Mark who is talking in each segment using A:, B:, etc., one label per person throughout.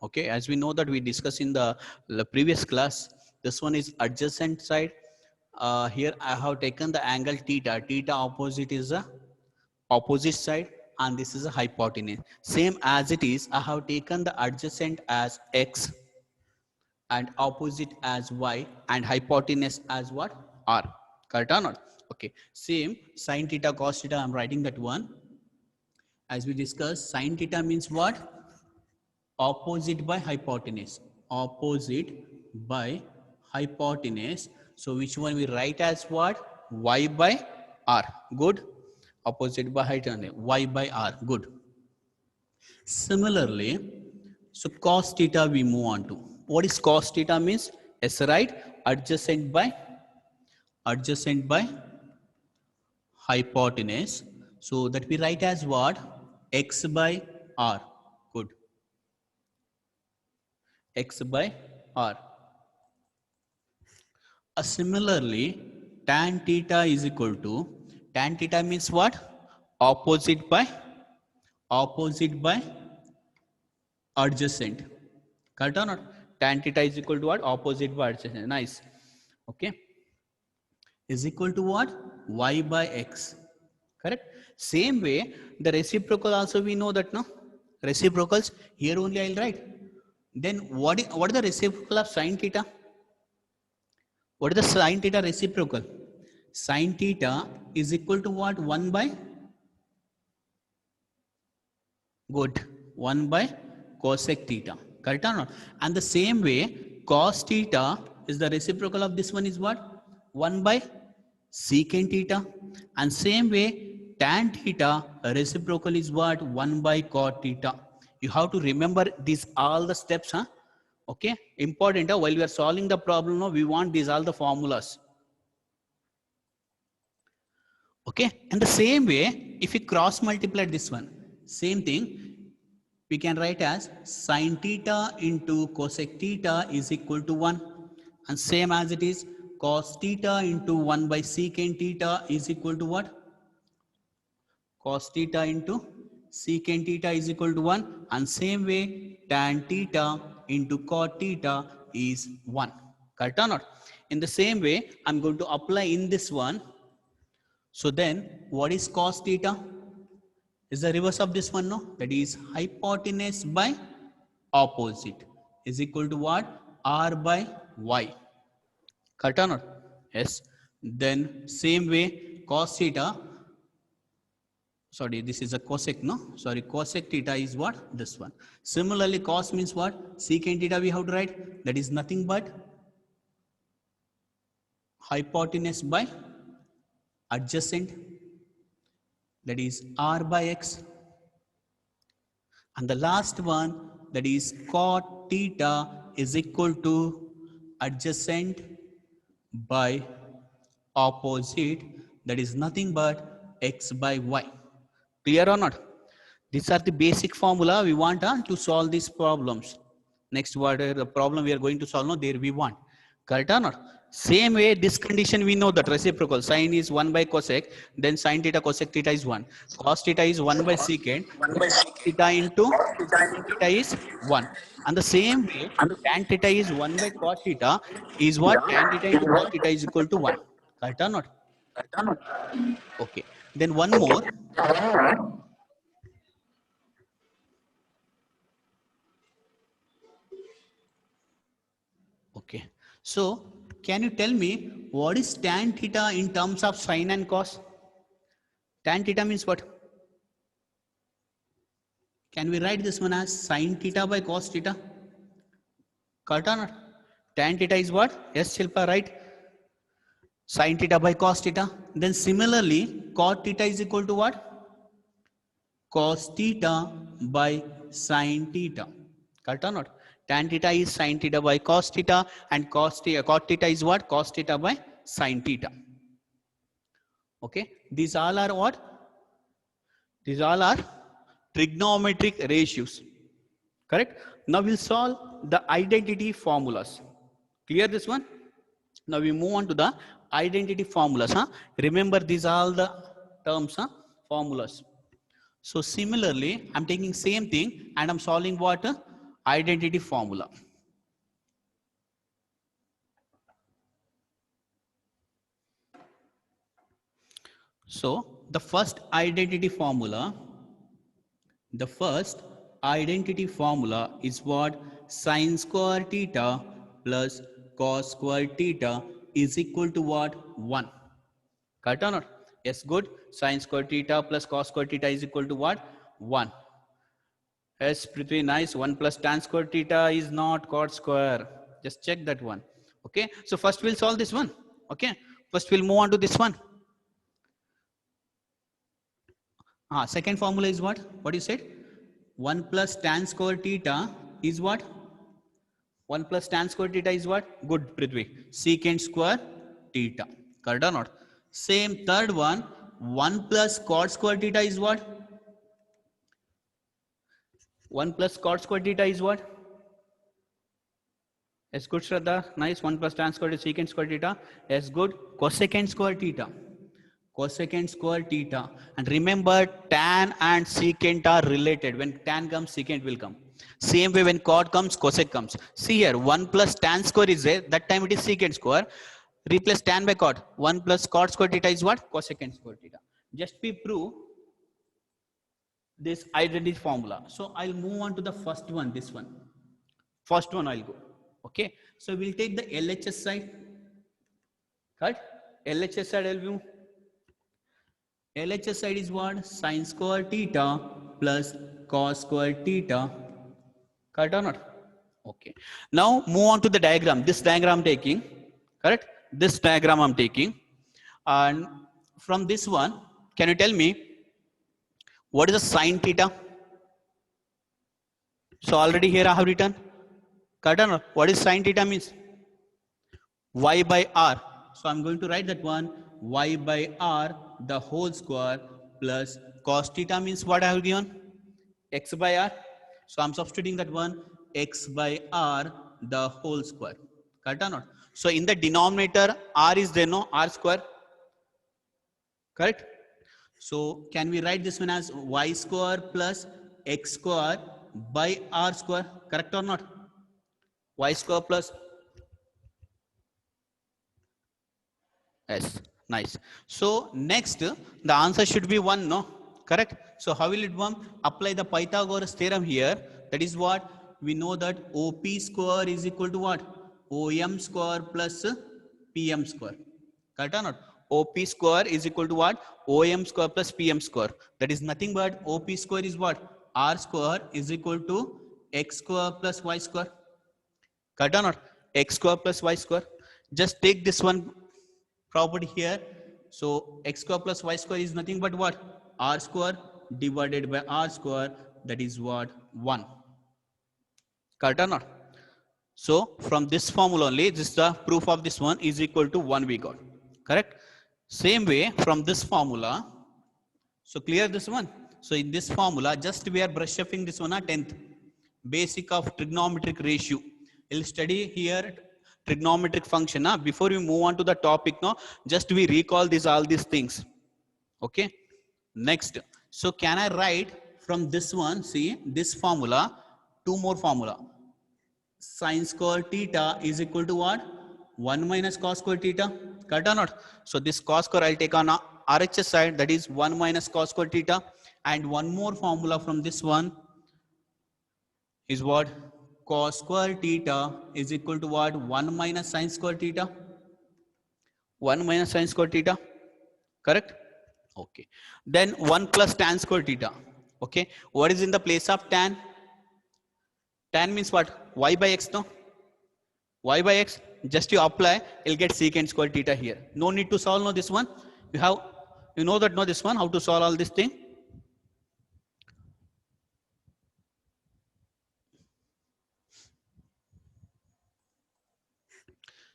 A: Okay, as we know that we discussed in the previous class, this one is adjacent side. Here I have taken the angle theta. Theta opposite is the opposite side, and this is a hypotenuse. Same as it is, I have taken the adjacent as x and opposite as y and hypotenuse as what? R. Correct or not? Okay. Same sin theta cos theta, I'm writing that one. As we discussed, sin theta means what? Opposite by hypotenuse. Opposite by hypotenuse. So which one we write as what? Y by R. Good. Opposite by hypotenuse. Y by R. Good. Similarly, so cos theta we move on to. What is cos theta means? Yes, right? Adjacent by hypotenuse. So that we write as what? X by R. Good. X by R. Similarly, tan theta is equal to, tan theta means what? Opposite by adjacent. Correct or not? Tan theta is equal to what? Opposite by adjacent. Nice. Okay. Is equal to what? Y by x. Correct. Same way, the reciprocal also we know that, no? Reciprocals, here only I'll write. Then what is the reciprocal of sin theta? What is the sin theta reciprocal? Sin theta is equal to what? 1 by? Good. 1 by cosec theta. Correct or not? And the same way, cos theta is the reciprocal of this one is what? 1 by secant theta. And same way, tan theta reciprocal is what? 1 by cot theta. You have to remember these all the steps, huh? Okay, important. While we are solving the problem, no, we want these all the formulas. Okay, and the same way, if we cross multiply this one, same thing, we can write as sin theta into cosec theta is equal to 1. And same as it is, cos theta into 1 by secant theta is equal to what? Cos theta into secant theta is equal to 1. And same way, tan theta into cot theta is 1. Correct or not? In the same way, I'm going to apply in this one. So then, what is cos theta? Is the reverse of this one, no? That is hypotenuse by opposite is equal to what? R by Y. Correct or not? Yes. Then same way, cos theta. Sorry, this is a cosec, no? Sorry, cosec theta is what? This one. Similarly, cos means what? Secant theta we have to write. That is nothing but hypotenuse by adjacent. That is R by X. And the last one, that is cot theta is equal to adjacent by opposite. That is nothing but X by Y. Clear or not? These are the basic formula we want to solve these problems. Next, what the problem we are going to solve, no, there we want. Correct or not? Same way, this condition we know that reciprocal. Sin is 1 by cosec, then sin theta cosec theta is 1. Cos theta is 1 by secant. Theta into secant theta is 1. And the same way, tan theta is 1 by cot theta is what? Tan theta into cot theta is equal to 1. Correct or not? Okay. Then one more. Okay. So, can you tell me what is tan theta in terms of sin and cos? Tan theta means what? Can we write this one as sin theta by cos theta? Correct or not? Tan theta is what? Yes, Shilpa, right? Sin theta by cos theta. Then similarly, cot theta is equal to what? Cos theta by sin theta. Correct or not? Tan theta is sin theta by cos theta, and cot theta is what? Cos theta by sin theta. Okay, these all are what? These all are trigonometric ratios. Correct? Now we'll solve the identity formulas. Clear this one? Now we move on to the identity formulas. Remember these are all the terms, formulas. So similarly, I'm taking same thing and I'm solving what? identity formula. So the first identity formula is what? Sin square theta plus cos square theta is equal to what? 1. Correct or not? Yes, good. Sin square theta plus cos square theta is equal to what? 1. Yes, pretty nice. 1 plus tan square theta is not cot square. Just check that one. Okay. So first we'll solve this one. Okay. First we'll move on to this one. Second formula is what? What you said? 1 plus tan square theta is what? 1 plus tan square theta is what? Good, Prithvi. Secant square theta. Correct or not? Same third one. 1 plus cot square theta is what? 1 plus cot square theta is what? Yes, good, Shraddha. Nice. 1 plus tan square is secant square theta. Yes, good. Cosecant square theta. Cosecant square theta. And remember, tan and secant are related. When tan comes, secant will come. Same way when cot comes, cosec comes. See here, 1 plus tan square is there. That time it is secant square. Replace tan by cot. 1 plus cot square theta is what? Cosecant square theta. Just we prove this identity formula. So I'll move on to the first one, this one. First one I'll go. Okay. So we'll take the LHS side. Correct? LHS side I'll move. LHS side is what? Sin square theta plus cos square theta. Correct or not? Okay. Now move on to the diagram. This diagram I'm taking. Correct? This diagram I'm taking. And from this one, can you tell me what is the sin theta? So already here I have written. Correct or not? What is sin theta means? Y by R. So I'm going to write that one. Y by R the whole square plus cos theta means what I have given? X by R. So I'm substituting that one. X by R the whole square. Correct or not? So in the denominator R is there, no? R square. Correct? So can we write this one as y square plus x square by R square? Correct or not? Y square plus. Yes, nice. So next, the answer should be 1, no? Correct? So how will it work? Apply the Pythagoras theorem here. That is what? We know that OP square is equal to what? OM square plus PM square. Correct or not? OP square is equal to what? OM square plus PM square. That is nothing but OP square is what? R square is equal to X square plus Y square. Correct or not? X square plus Y square. Just take this one property here. So x square plus y square is nothing but what? R square divided by R square. That is what? 1. Correct or not? So from this formula only, this is the proof of this one is equal to 1 we got. Correct? Same way from this formula. So clear this one. So in this formula, just we are brush upping this one at 10th. Basic of trigonometric ratio. We'll study here trigonometric function. Before we move on to the topic, no, just we recall all these things. Okay. Next. So can I write from this one? See this formula, 2 more formula. Sin square theta is equal to what? 1 minus cos square theta. Correct or not? So this cos square I'll take on RHS side, that is 1 minus cos square theta. And one more formula from this one is what? Cos square theta is equal to what? 1 minus sin square theta. 1 minus sin square theta. Correct? Okay. Then 1 plus tan square theta. Okay. What is in the place of tan? Tan means what? Y by x, no? Y by x. Just you apply, you'll get secant square theta here. No need to solve no this one. You know that no this one, how to solve all this thing.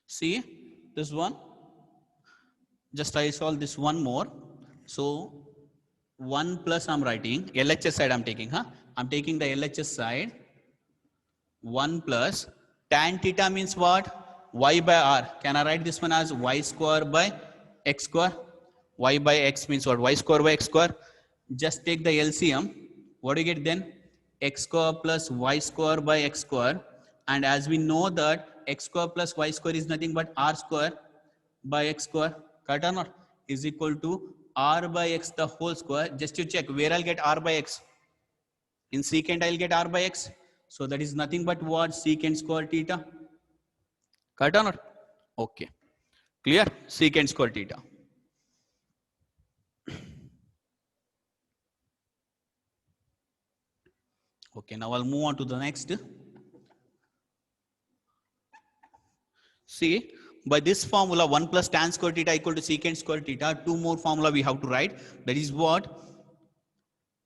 A: See this one. Just I solve this one more. So 1 plus I'm writing, LHS side I'm taking, I'm taking the LHS side. 1 plus tan theta means what? Y by R. Can I write this one as y square by x square? Y by x means what? Y square by x square. Just take the LCM. What do you get then? x square plus y square by x square, and as we know that x square plus y square is nothing but r square by x square, correct or not, is equal to r by x the whole square. Just to check where I'll get r by x. In secant I'll get r by x, so that is nothing but what, secant square theta, correct or not? Okay, clear? Secant square theta. Okay, now I'll move on to the next. See, by this formula 1 plus tan square theta equal to secant square theta, two more formula we have to write. That is what?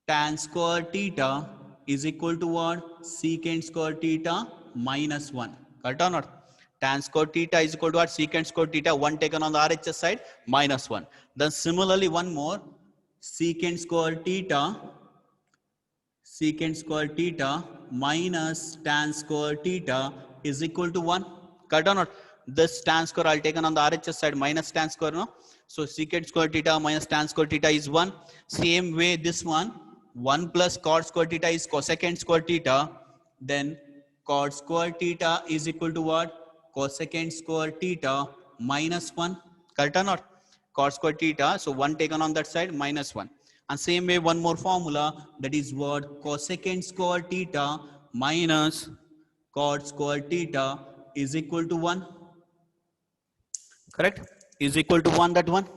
A: Tan square theta is equal to what? Secant square theta minus 1. Correct or not? Tan square theta is equal to what? Secant square theta, 1 taken on the RHS side, minus 1. Then similarly one more, secant square theta minus tan square theta is equal to 1. Correct or not? This tan square I'll taken on the RHS side, minus tan square, no? So secant square theta minus tan square theta is 1. Same way this one, 1 plus cot square theta is cosecant square theta. Then cot square theta is equal to what? Cosecant square theta minus 1. Correct or not? Cot square theta, so 1 taken on that side, minus 1. And same way one more formula, that is what? Cosecant square theta minus cot square theta is equal to 1. Correct? Is equal to 1, that one.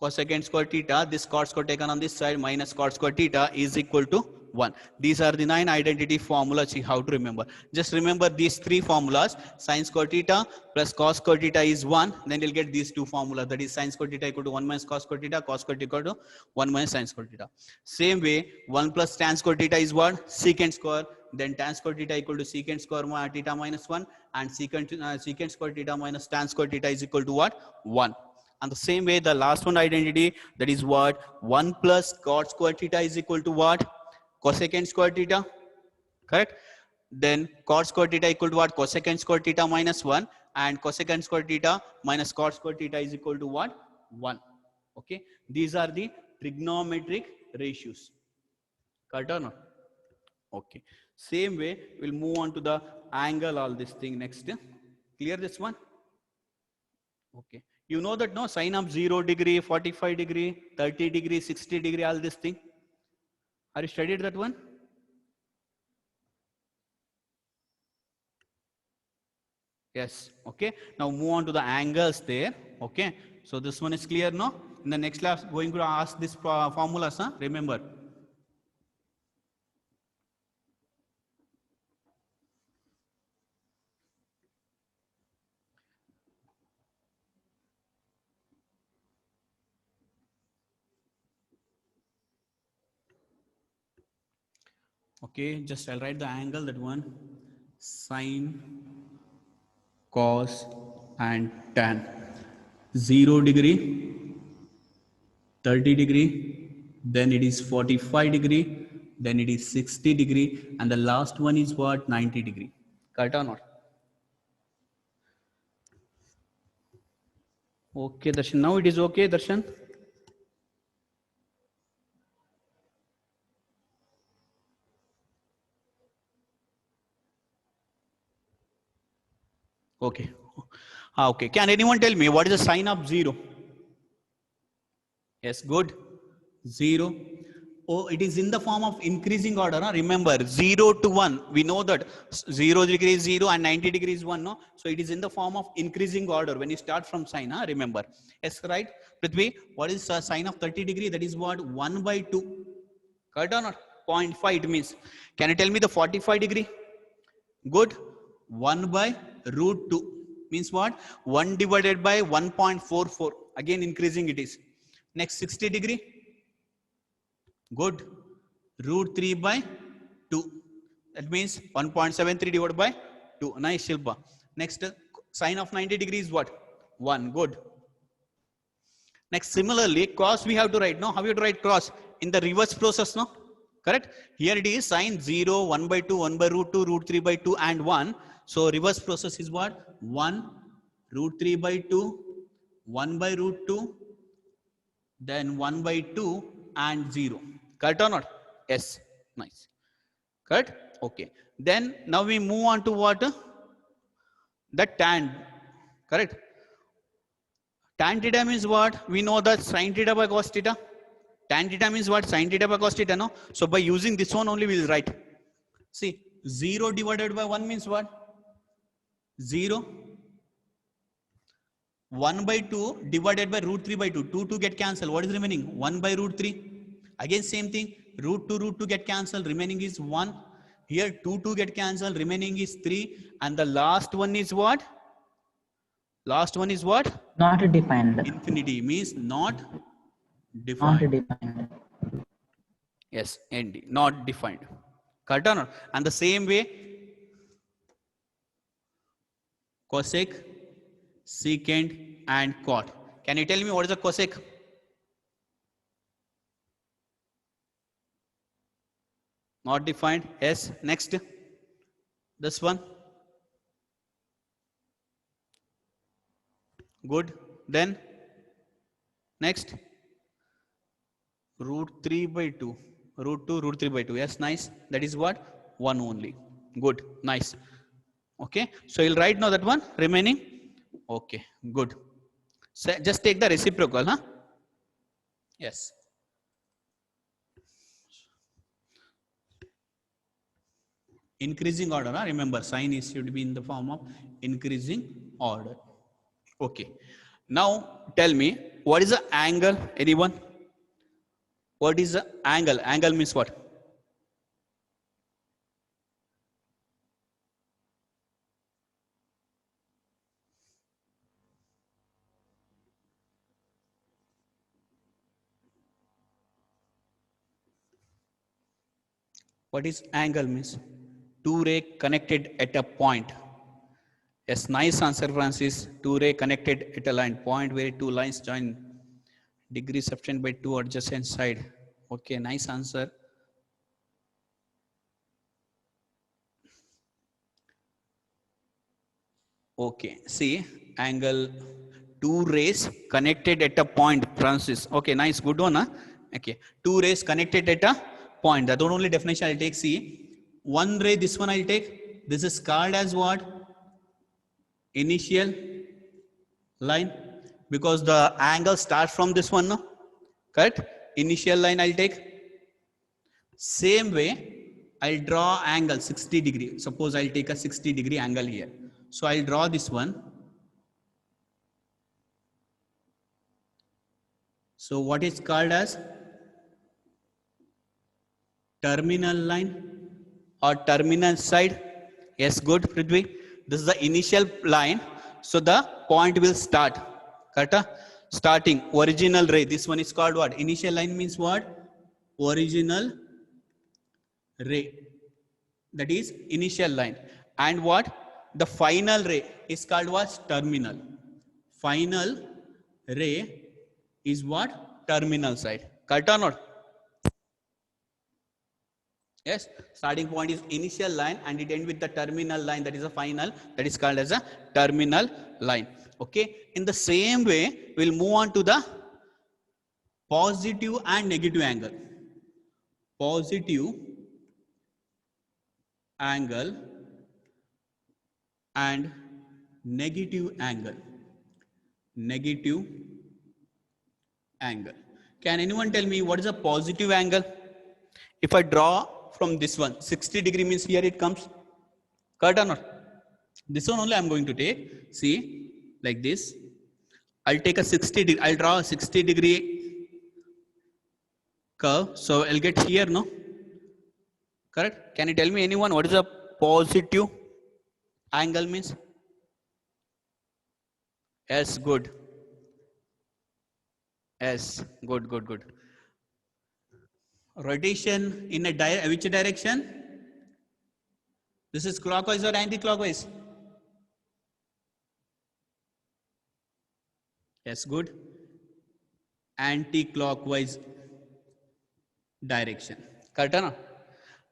A: Cosecant square theta, this cot square taken on this side minus cot square theta is equal to 1. These are the 9 identity formulas you have to remember. Just remember these 3 formulas. Sin square theta plus cos square theta is 1. Then you'll get these 2 formulas. That is sin square theta equal to 1 minus cos square theta, cos square theta equal to 1 minus sin square theta. Same way, 1 plus tan square theta is what? Secant square. Then tan square theta equal to secant square theta minus 1. And secant square theta minus tan square theta is equal to what? 1. And the same way, the last one identity, that is what? 1 plus cot square theta is equal to what? Cosecant square theta. Correct? Then cot square theta equal to what? Cosecant square theta minus 1. And cosecant square theta minus cot square theta is equal to what? 1. Okay? These are the trigonometric ratios. Correct or not? Okay. Same way, we'll move on to the angle, all this thing next. Clear this one? Okay. You know that, no? Sine of 0 degree, 45 degree, 30 degree, 60 degree, all this thing. Are you studied that one? Yes. Okay. Now move on to the angles there. Okay. So this one is clear, no? In the next class, going to ask this formulas, huh? Remember. Okay, just I'll write the angle, that one. Sine, cos, and tan. 0 degree, 30 degree, then it is 45 degree, then it is 60 degree, and the last one is what? 90 degree. Correct or not? Okay, Darshan. Now it is okay, Darshan? Okay. Okay. Can anyone tell me what is the sign of 0? Yes, good. 0. Oh, it is in the form of increasing order. No? Remember, 0 to 1. We know that 0 degree is 0 and 90 degrees is 1. No? So it is in the form of increasing order when you start from sine. Huh? Remember. Yes, right? Prithvi, what is sine of 30 degree? That is what? 1 by 2. Correct or not? 0.5 it means. Can you tell me the 45 degree? Good. 1 by root 2 means what? 1 divided by 1.44. Again increasing it is. Next 60 degree. Good. Root 3 by 2. That means 1.73 divided by 2. Nice, Shilpa. Next, sine of 90 degrees what? 1. Good. Next, similarly, cos we have to write. No, how you to write cos? In the reverse process, no? Correct? Here it is sine 0, 1 by 2, 1 by root 2, root 3 by 2, and 1. So reverse process is what? 1, root 3 by 2, 1 by root 2, then 1 by 2, and 0. Correct or not? Yes. Nice. Correct? Okay. Then now we move on to what? The tan. Correct? Tan theta means what? We know that sin theta by cos theta. Tan theta means what? Sin theta by cos theta, no? So by using this one only we will write. See, 0 divided by 1 means what? 0. 1 by 2 divided by root 3 by 2. 2 get cancelled. What is remaining? 1 by root 3. Again same thing. Root 2 get cancelled. Remaining is 1. Here 2 get cancelled. Remaining is 3. And the last one is what? Last one is what?
B: Not defined.
A: Infinity means not
B: Not
A: defined.
B: defined.
A: Yes, ND, not defined. Correct or not? And the same way, cosec, secant, and cot. Can you tell me what is a cosec? Not defined. Yes. Next. This one. Good. Then next. Root 3 by 2. Root 2, root 3 by 2. Yes, nice. That is what? 1 only. Good. Nice. Okay. So you'll write now that one remaining. Okay. Good. So just take the reciprocal, huh? Yes. Increasing order, huh? Remember, sign is should be in the form of increasing order. Okay. Now tell me, what is the angle? Anyone? What is the angle? Angle means what? What is angle means? Two ray connected at a point. Yes, nice answer, Francis. Two ray connected at a line. Point where two lines join. Degree subtend by two adjacent side. Okay, nice answer. Okay, see, angle two rays connected at a point, Francis. Okay, nice, good one, huh? Okay, two rays connected at a point. That only definition I'll take. See, one ray, this one I'll take. This is called as what? Initial line, because the angle starts from this one, no? Correct? Initial line I'll take. Same way, I'll draw angle 60 degree. Suppose I'll take a 60 degree angle here. So I'll draw this one. So what is called as terminal line or terminal side? Yes, good, Prithvi. This is the initial line. So the point will start. Correct? Starting, original ray. This one is called what? Initial line means what? Original ray. That is initial line. And what? The final ray is called what? Terminal. Final ray is what? Terminal side. Correct or not? Yes, starting point is initial line and it ends with the terminal line, that is a final, that is called as a terminal line. Okay, in the same way, we'll move on to the positive and negative angle. Positive angle and negative angle. Negative angle. Can anyone tell me what is a positive angle? If I draw from this one, 60 degree means here it comes. Correct or not? This one only I'm going to take. See, like this. I'll take a 60 degree. I'll draw a 60 degree curve. So I'll get here, no? Correct? Can you tell me anyone what is a positive angle means? Yes, good. Yes, good, good, good. Rotation in a which direction? This is clockwise or anti-clockwise? Yes, good. Anti-clockwise direction. Correct or not?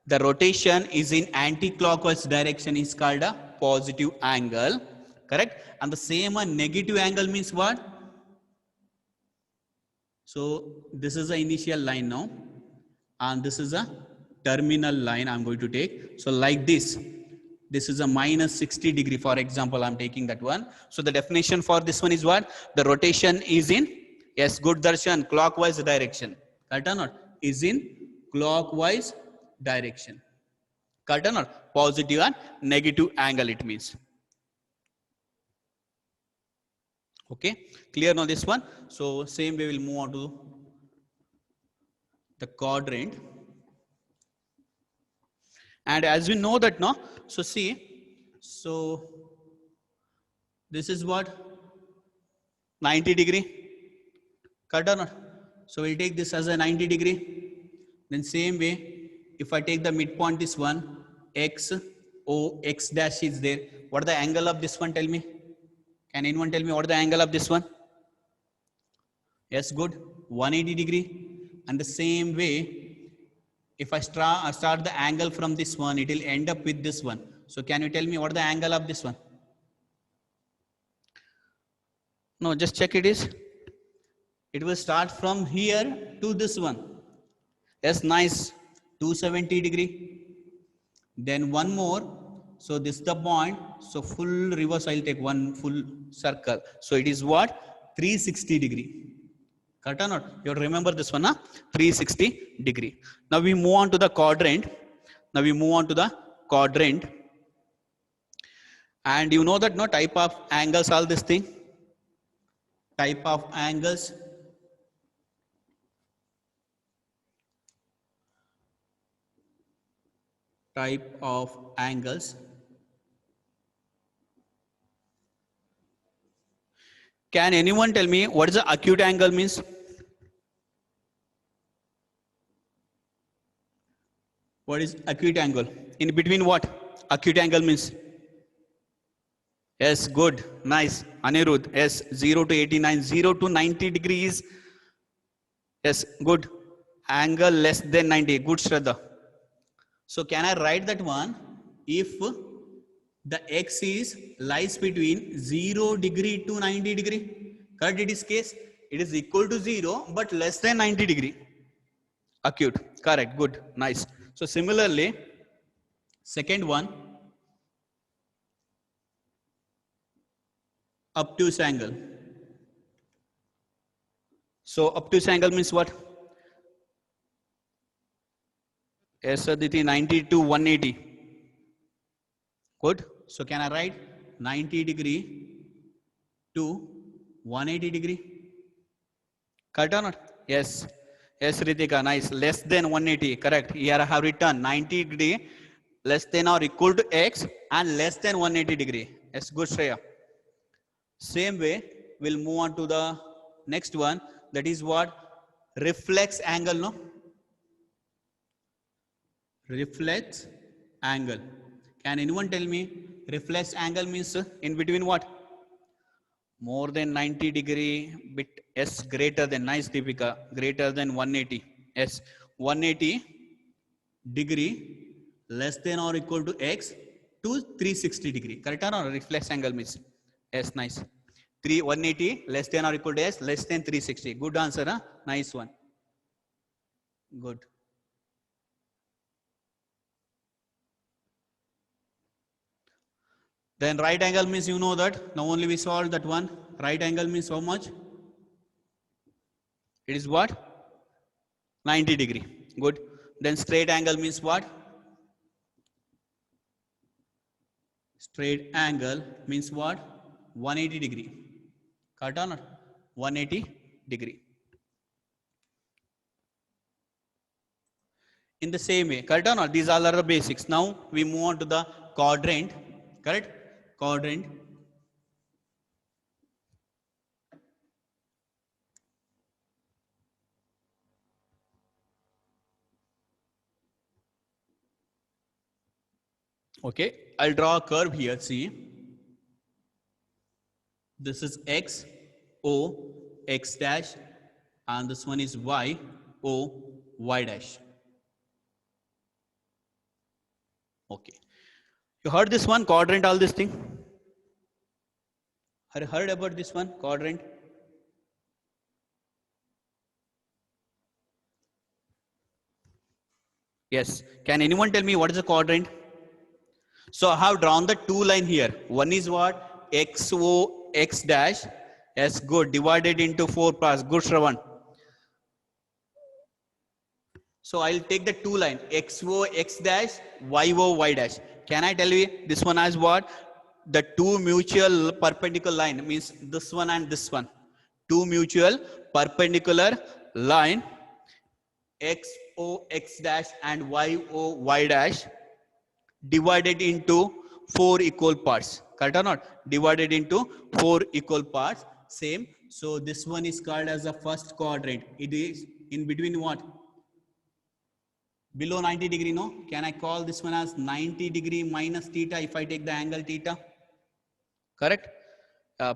A: The rotation is in anti-clockwise direction is called a positive angle. Correct? And the same a negative angle means what? So this is the initial line now. And this is a terminal line I'm going to take. So like this is a minus 60 degree, for example, I'm taking that one. So the definition for this one is what? The rotation is in, yes, good Darshan, clockwise direction. Correct or not? Is in clockwise direction. Correct or not? Positive and negative angle it means. Okay, clear now this one? So same way we'll move on to the quadrant. And as we know that now, so see, so this is what? 90 degree. Correct or not? So we'll take this as a 90 degree. Then same way, if I take the midpoint, this one, x, o, x dash is there. What the angle of this one? Tell me. Can anyone tell me what the angle of this one? Yes, good. 180 degree. And the same way, if I start the angle from this one, it will end up with this one. So can you tell me what the angle of this one? No, just check it is. It will start from here to this one. Yes, nice. 270 degree. Then one more. So this is the point. So full reverse, I'll take one full circle. So it is what? 360 degree. Correct or not? You have to remember this one, huh? 360 degree. Now we move on to the quadrant. And you know that no type of angles, all this thing. Type of angles. Type of angles. Can anyone tell me what is the acute angle means? What is acute angle? In between what? Acute angle means? Yes, good, nice. Anirudh, yes, 0 to 89, 0 to 90 degrees. Yes, good. Angle less than 90, good Shraddha. So can I write that one? If the x is lies between 0 degree to 90 degree, correct? In this case, it is equal to 0 but less than 90 degree. Acute, correct, good, nice. So similarly, second one, obtuse angle. So obtuse angle means what? Yes, Aditi, 90 to 180. Good. So can I write 90 degree to 180 degree? Correct or not? Yes. Yes, Ritika, nice. Less than 180, correct. Here I have written 90 degree less than or equal to x and less than 180 degree. Yes, good Shreya. Same way, we'll move on to the next one. That is what? Reflex angle, no? Reflex angle. Can anyone tell me reflex angle means in between what? More than 90 degree, bit s greater than, nice Deepika, greater than 180. S 180 degree less than or equal to x to 360 degree. Correct or not? Reflex angle means s, nice. 180 less than or equal to s, less than 360. Good answer, huh? Nice one. Good. Then right angle means, you know that. Now only we solved that one. Right angle means how much? It is what? 90 degree. Good. Then straight angle means what? Straight angle means what? 180 degree. Correct or not? 180 degree. In the same way, correct or not? These all are the basics. Now we move on to the quadrant. Correct? Quadrant. Okay, I'll draw a curve here. See, this is x, o, x dash, and this one is y, o, y dash. Okay, you heard this one, quadrant, all this thing? Heard about this one, quadrant? Yes. Can anyone tell me what is a quadrant? So I have drawn the two line here. One is what? XO X dash. Yes, good. Divided into 4 parts. Good, Shravan. So I'll take the two line XO X dash, YO Y dash. Can I tell you this one as what? The two mutual perpendicular line means this one and this one. Two mutual perpendicular line XO X dash and YO Y dash divided into 4 equal parts. Correct or not? Divided into 4 equal parts. Same. So this one is called as the first quadrant. It is in between what? Below 90 degree, no? Can I call this one as 90 degree minus theta if I take the angle theta? Correct?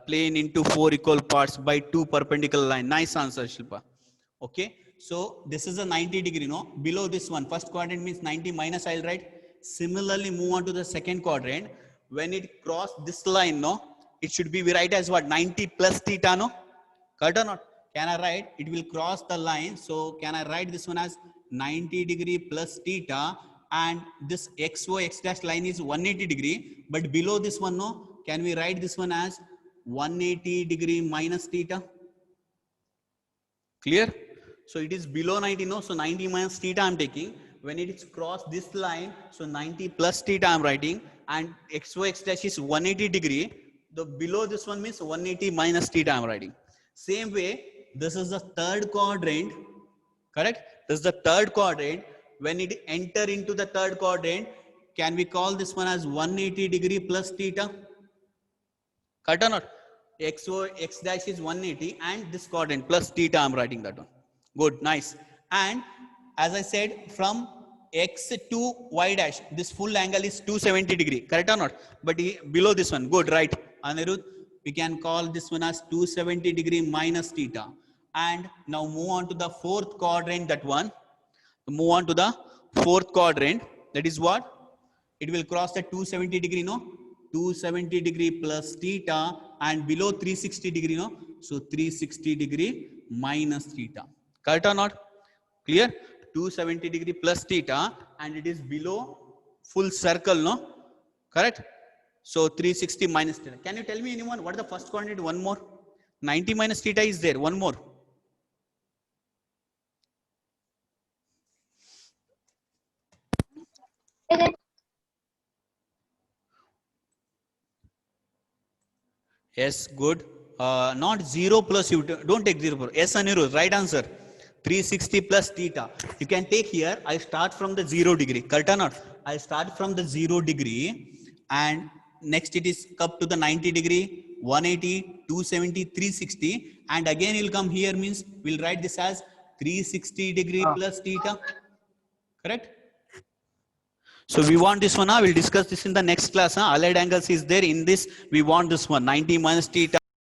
A: Plane into 4 equal parts by 2 perpendicular line. Nice answer, Shilpa. Okay. So this is a 90 degree, no? Below this one, first quadrant means 90 minus, I'll write. Similarly, move on to the second quadrant. When it cross this line, no? It should be, we write as what? 90 plus theta, no? Correct or not? Can I write? It will cross the line. So can I write this one as 90 degree plus theta, and this XO X dash line is 180 degree, but below this one, no? Can we write this one as 180 degree minus theta? Clear? So it is below 90, no? So 90 minus theta I'm taking. When it is crossed this line, so 90 plus theta I'm writing, and XO X dash is 180 degree. The below this one means 180 minus theta I'm writing. Same way, this is the third quadrant, correct? This is the third quadrant. When it enter into the third quadrant, can we call this one as 180 degree plus theta? Correct or not? XO X dash is 180 and this quadrant plus theta I'm writing that one. Good, nice. And as I said, from X to Y dash, this full angle is 270 degree, correct or not? But below this one, good, right? Anirudh, we can call this one as 270 degree minus theta. And now move on to the fourth quadrant, that one. Move on to the fourth quadrant. That is what? It will cross the 270 degree, no? 270 degree plus theta, and below 360 degree, no? So 360 degree minus theta. Correct or not? Clear? 270 degree plus theta, and it is below full circle, no? Correct? So 360 minus theta. Can you tell me anyone what is the first quadrant? One more. 90 minus theta is there. One more. Yes, good. Not 0 plus, you don't take 0 plus. Yes, Anirudh, right answer. 360 plus theta. You can take here, I start from the 0 degree. Correct or not? I start from the 0 degree, and next it is up to the 90 degree, 180, 270, 360. And again you'll come here, means we'll write this as 360 degree plus theta. Correct? So we want this one. We'll discuss this in the next class. Allied angles is there in this. We want this one, 90 minus theta.